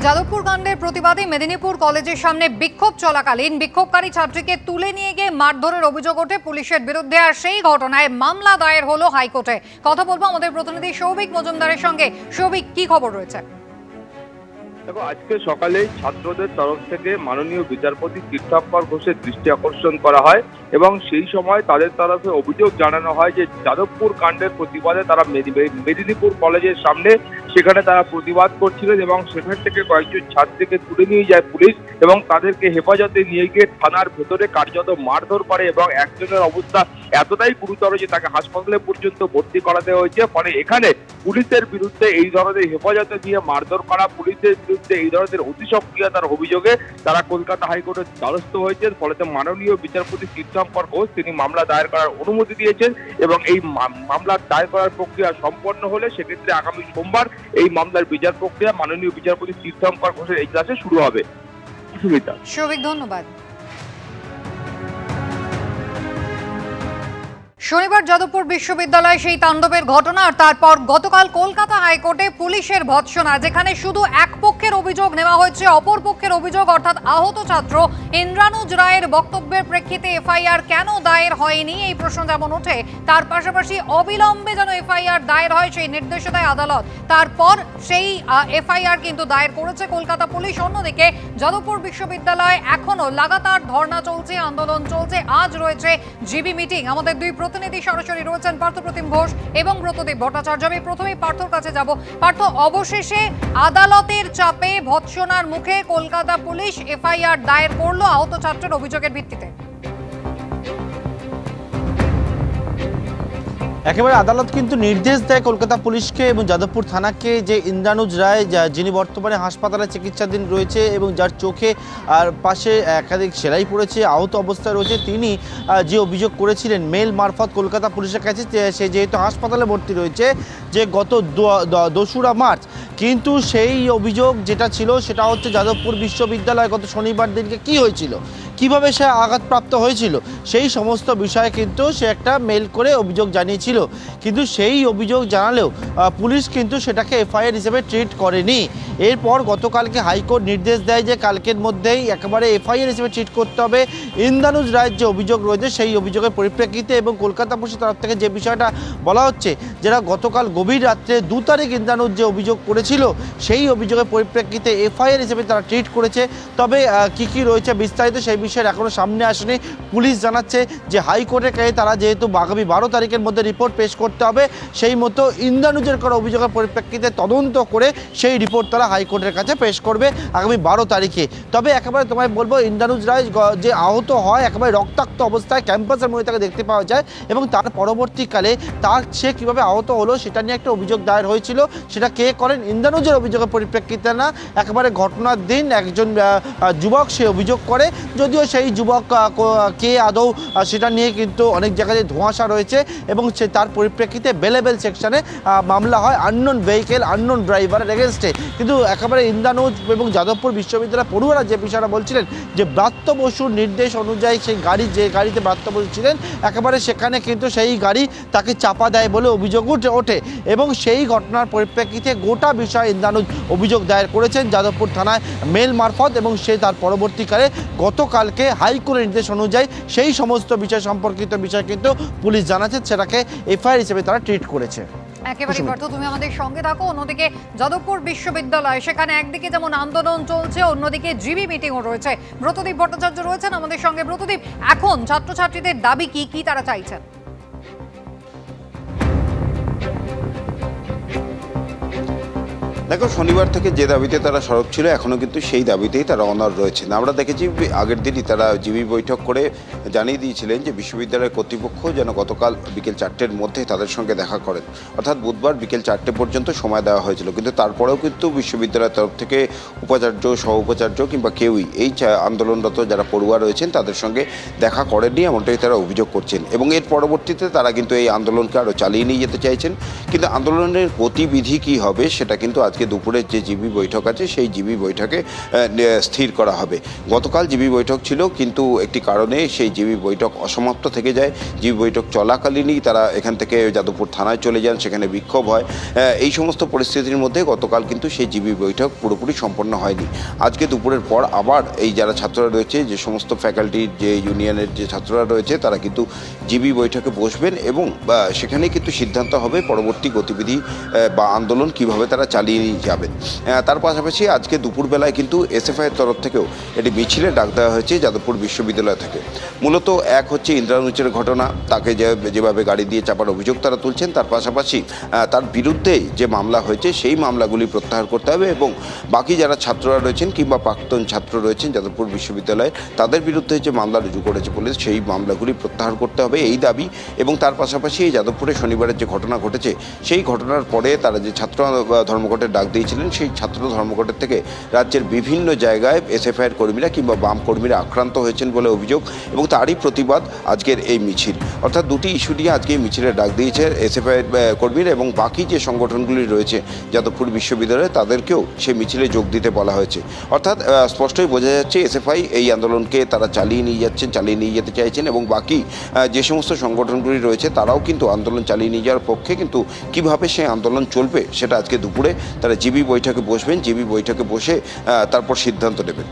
যাদবপুর কাণ্ডের প্রতিবাদে মেদিনীপুর কলেজের সামনে বিক্ষোভ চলাকালীন বিক্ষোভকারী ছাত্রীকে তুলে নিয়ে গিয়ে মারধরের অভিযোগ ওঠে পুলিশের বিরুদ্ধে। আর সেই ঘটনায় মামলা দায়ের হলো হাইকোর্টে। কথা বলবো আমাদের প্রতিনিধি সৌভিক মজুমদারের সঙ্গে। সৌভিক, কি খবর রয়েছে? দেখো, আজকে সকালেই ছাত্রদের তরফ থেকে মাননীয় বিচারপতি তীর্থঙ্কর ঘোষের দৃষ্টি আকর্ষণ করা হয় এবং সেই সময় তাদের তরফে অভিযোগ জানানো হয় যে যাদবপুর কাণ্ডের প্রতিবাদে তারা মেদিনীপুর কলেজের সামনে সেখানে তারা প্রতিবাদ করছিলেন এবং সেখান থেকে কয়েকজন ছাত্রীকে তুলে নিয়ে যায় পুলিশ এবং তাদেরকে হেফাজতে নিয়ে গিয়ে থানার ভেতরে কার্যত মারধর করে এবং একজনের অবস্থা এতটাই গুরুতর যে তাকে হাসপাতালে পর্যন্ত ভর্তি করাতে হয়েছে। ফলে এখানে পুলিশের বিরুদ্ধে এই ধরনের হেফাজতে নিয়ে মারধর করা, পুলিশের বিরুদ্ধে এই ধরনের অতিসক্রিয়তার অভিযোগে তারা কলকাতা হাইকোর্টের দ্বারস্থ হয়েছেন। ফলে মাননীয় বিচারপতি তীর্থঙ্কর ঘোষ তিনি মামলা দায়ের করার অনুমতি দিয়েছেন এবং এই মামলা দায়ের করার প্রক্রিয়া সম্পন্ন হলে সেক্ষেত্রে আগামী সোমবার এই মামলার বিচার প্রক্রিয়া মাননীয় বিচারপতি তীর্থঙ্কর ঘোষের এজলাসে শুরু হবে। সৌভিক, ধন্যবাদ। শনিবার যাদবপুর বিশ্ববিদ্যালয়ে সেই তাণ্ডবের ঘটনা, আর তারপর গতকাল কলকাতা হাইকোর্টে পুলিশের ভৎসনা, যেখানে শুধু এক পক্ষের অভিযোগ নেওয়া হয়েছে, অপর পক্ষের অভিযোগ অর্থাৎ আহত ছাত্র ইন্দ্রানুজ রায়ের বক্তব্যের প্রেক্ষিতে এফআইআর কেন দায়ের হয়নি এই প্রশ্ন যেমন ওঠে, তার পাশাপাশি অবিলম্বে যেন এফআইআর দায়ের হয় সেই নির্দেশ দেয় আদালত। তারপর সেই এফআইআর কিন্তু দায়ের করেছে কলকাতা পুলিশ। অন্যদিকে যাদবপুর বিশ্ববিদ্যালয়ে এখনো লাগাতার ধর্ণা চলছে, আন্দোলন চলছে। আজ রয়েছে জিবি মিটিং। আমাদের দুই প্রতিনিধি সরাসরি রয়েছেন, পার্থপ্রতিম ঘোষ এবং ব্রতদীপ ভট্টাচার্য। আমি প্রথমেই পার্থর কাছে যাব। পার্থ, অবশেষে আদালতের চাপে ভৎসনার মুখে কলকাতা পুলিশ এফআইআর দায়ের করলো আহত ছাত্রের অভিযোগের ভিত্তিতে। একেবারে আদালত কিন্তু নির্দেশ দেয় কলকাতা পুলিশকে এবং যাদবপুর থানাকে যে ইন্দ্রানুজ রায় যিনি বর্তমানে হাসপাতালে চিকিৎসাধীন রয়েছে এবং যার চোখে আর পাশে একাধিক সেলাই পড়েছে, আহত অবস্থায় রয়েছে, তিনি যে অভিযোগ করেছিলেন মেল মারফত কলকাতা পুলিশের কাছে, সে যেহেতু হাসপাতালে ভর্তি রয়েছে যে গত 2রা মার্চ, কিন্তু সেই অভিযোগ যেটা ছিল সেটা হচ্ছে যাদবপুর বিশ্ববিদ্যালয়ে গত শনিবার দিনকে কি হয়েছিল, কিভাবে সে আঘাতপ্রাপ্ত হয়েছিল, সেই সমস্ত বিষয়ে কিন্তু সে একটা মেল করে অভিযোগ জানিয়েছিল। কিন্তু সেই অভিযোগ জানালেও পুলিশ কিন্তু সেটাকে এফআইআর হিসেবে ট্রিট করেনি। এরপর গতকালকে হাইকোর্ট নির্দেশ দেয় যে কালকের মধ্যেই একেবারে এফআইআর হিসেবে ট্রিট করতে হবে ইন্দ্রানুজ রায়ের যে অভিযোগ রয়েছে সেই অভিযোগের পরিপ্রেক্ষিতে। এবং কলকাতা পুলিশের তরফ থেকে যে বিষয়টা বলা হচ্ছে, যেটা গতকাল গভীর রাত্রে 2 তারিখ ইন্দ্রানুজ যে অভিযোগ করেছিল সেই অভিযোগের পরিপ্রেক্ষিতে এফআইআর হিসেবে তারা ট্রিট করেছে। তবে কি রয়েছে বিস্তারিত সেই বিষয়ে এখনও সামনে আসেনি। পুলিশ জানাচ্ছে যে হাইকোর্টের কাছে তারা যেহেতু আগামী 12 তারিখের মধ্যে রিপোর্ট পেশ করতে হবে, সেই মতো ইন্দ্রানুজের করা অভিযোগের পরিপ্রেক্ষিতে তদন্ত করে সেই রিপোর্ট তারা হাইকোর্টের কাছে পেশ করবে আগামী 12 তারিখে। তবে একেবারে তোমায় বলবো, ইন্দ্রানুজ রায় যে আহত হয় একেবারে রক্তাক্ত অবস্থায় ক্যাম্পাসের মধ্যে তাকে দেখতে পাওয়া যায় এবং তার পরবর্তীকালে সে কীভাবে আহত হলো সেটা নিয়ে একটা অভিযোগ দায়ের হয়েছিল। সেটা কে করেন, ইন্দ্রানুজের অভিযোগের পরিপ্রেক্ষিতে না, একেবারে ঘটনার দিন একজন যুবক সে অভিযোগ করে। যদিও সেই যুবক কে আদৌ সেটা নিয়ে কিন্তু অনেক জায়গায় ধোঁয়াশা রয়েছে এবং তার পরিপ্রেক্ষিতে বেলেবেল সেকশনে মামলা হয় আননোন ভেহিকেল আননোন ড্রাইভারের এগেনস্টে। কিন্তু একেবারে ইন্দ্রানুজ এবং যাদবপুর বিশ্ববিদ্যালয়ের পড়ুয়ারা যে বিষয়টা বলছিলেন যে ব্রাত্য বসুর নির্দেশ অনুযায়ী সেই যে গাড়িতে ব্রাত্য বসু ছিলেন একেবারে সেখানে কিন্তু সেই গাড়ি তাকে চাপা দেয় বলে অভিযোগ ওঠে এবং সেই ঘটনার পরিপ্রেক্ষিতে গোটা বিষয়ে ইন্দ্রানুজ অভিযোগ দায়ের করেছেন যাদবপুর থানায় মেল মারফত এবং সে তার পরবর্তীকালে গতকালকে হাইকোর্টের নির্দেশ অনুযায়ী সেই সমস্ত বিষয় সম্পর্কিত বিষয় কিন্তু পুলিশ জানাচ্ছে সেটাকে এফআইআর হিসেবে তারা ট্রিট করেছে। একেবারে পার্থ, তুমি আমাদের সঙ্গে থাকো। অন্যদিকে যাদবপুর বিশ্ববিদ্যালয়, সেখানে একদিকে যেমন আন্দোলন চলছে, অন্যদিকে জিবি মিটিংও রয়েছে। ব্রতদীপ ভট্টাচার্য রয়েছেন আমাদের সঙ্গে। ব্রতদীপ, এখন ছাত্রছাত্রীদের দাবি কি তারা চাইছেন? দেখো, শনিবার থেকে যে দাবিতে তারা সরব ছিল এখনও কিন্তু সেই দাবিতেই তারা অনড় রয়েছেন। আমরা দেখেছি আগের দিনই তারা জিবি বৈঠক করে জানিয়ে দিয়েছিলেন যে বিশ্ববিদ্যালয়ের কর্তৃপক্ষ যেন গতকাল বিকেল 4টের মধ্যে তাদের সঙ্গে দেখা করেন, অর্থাৎ বুধবার বিকেল 4টে পর্যন্ত সময় দেওয়া হয়েছিল। কিন্তু তারপরেও কিন্তু বিশ্ববিদ্যালয়ের তরফ থেকে উপাচার্য, সহ উপাচার্য কিংবা কেউই এই আন্দোলনরত যারা পড়ুয়া রয়েছেন তাদের সঙ্গে দেখা করেননি, এমনটাই তারা অভিযোগ করছেন। এবং এর পরবর্তীতে তারা কিন্তু এই আন্দোলনকে আরও চালিয়ে নিয়ে যেতে চাইছেন। কিন্তু আন্দোলনের গতিবিধি কী হবে সেটা কিন্তু আজ আজকে দুপুরের যে জিবি বৈঠক আছে সেই জিবি বৈঠকে স্থির করা হবে। গতকাল জিবি বৈঠক ছিল, কিন্তু একটি কারণে সেই জিবি বৈঠক অসমাপ্ত থেকে যায়। জিবি বৈঠক চলাকালীনই তারা এখান থেকে যাদবপুর থানায় চলে যান, সেখানে বিক্ষোভ হয়। এই সমস্ত পরিস্থিতির মধ্যে গতকাল কিন্তু সেই জিবি বৈঠক পুরোপুরি সম্পন্ন হয়নি। আজকে দুপুরের পর আবার এই যারা ছাত্ররা রয়েছে, যে সমস্ত ফ্যাকাল্টির যে ইউনিয়নের যে ছাত্ররা রয়েছে, তারা কিন্তু জিবি বৈঠকে বসবেন এবং সেখানেই কিন্তু সিদ্ধান্ত হবে পরবর্তী গতিবিধি বা আন্দোলন কিভাবে তারা চালিয়ে নিয়ে যাবেন। তার পাশাপাশি আজকে দুপুরবেলায় কিন্তু এসএফআইয়ের তরফ থেকেও একটি মিছিলে ডাক দেওয়া হয়েছে যাদবপুর বিশ্ববিদ্যালয় থেকে। মূলত এক হচ্ছে ইন্দ্রানুচের ঘটনা, তাকে যেভাবে গাড়ি দিয়ে চাপার অভিযোগ তারা তুলছেন, তার পাশাপাশি তার বিরুদ্ধে যে মামলা হয়েছে সেই মামলাগুলি প্রত্যাহার করতে হবে এবং বাকি যারা ছাত্ররা রয়েছেন কিংবা প্রাক্তন ছাত্র রয়েছেন যাদবপুর বিশ্ববিদ্যালয়ে, তাদের বিরুদ্ধে যে মামলা রুজু করেছে পুলিশ, সেই মামলাগুলি প্রত্যাহার করতে হবে, এই দাবি। এবং তার পাশাপাশি এই যাদবপুরে শনিবারের যে ঘটনা ঘটেছে, সেই ঘটনার পরে তারা যে ছাত্র ধর্মঘটের ডাক দিয়েছিলেন, সেই ছাত্র ধর্মঘটের থেকে রাজ্যের বিভিন্ন জায়গায় এসএফআইয়ের কর্মীরা কিংবা বাম কর্মীরা আক্রান্ত হয়েছেন বলে অভিযোগ, এবং তারই প্রতিবাদ আজকের এই মিছিল। অর্থাৎ দুটি ইস্যু নিয়ে আজকে এই মিছিলের ডাক দিয়েছে এসএফআইয়ের কর্মীরা, এবং বাকি যে সংগঠনগুলি রয়েছে যাদবপুর বিশ্ববিদ্যালয়ে, তাদেরকেও সেই মিছিলে যোগ দিতে বলা হয়েছে। অর্থাৎ স্পষ্টই বোঝা যাচ্ছে এসএফআই এই আন্দোলনকে তারা চালিয়ে নিয়ে যেতে চাইছেন, এবং বাকি যে সমস্ত সংগঠনগুলি রয়েছে তারাও কিন্তু আন্দোলন চালিয়ে নিয়ে যাওয়ার পক্ষে। কিন্তু কিভাবে সেই আন্দোলন চলবে সেটা আজকে দুপুরে তারা জিবি বৈঠকে বসবেন, জিবি বৈঠকে বসে তারপর সিদ্ধান্ত নেবেন।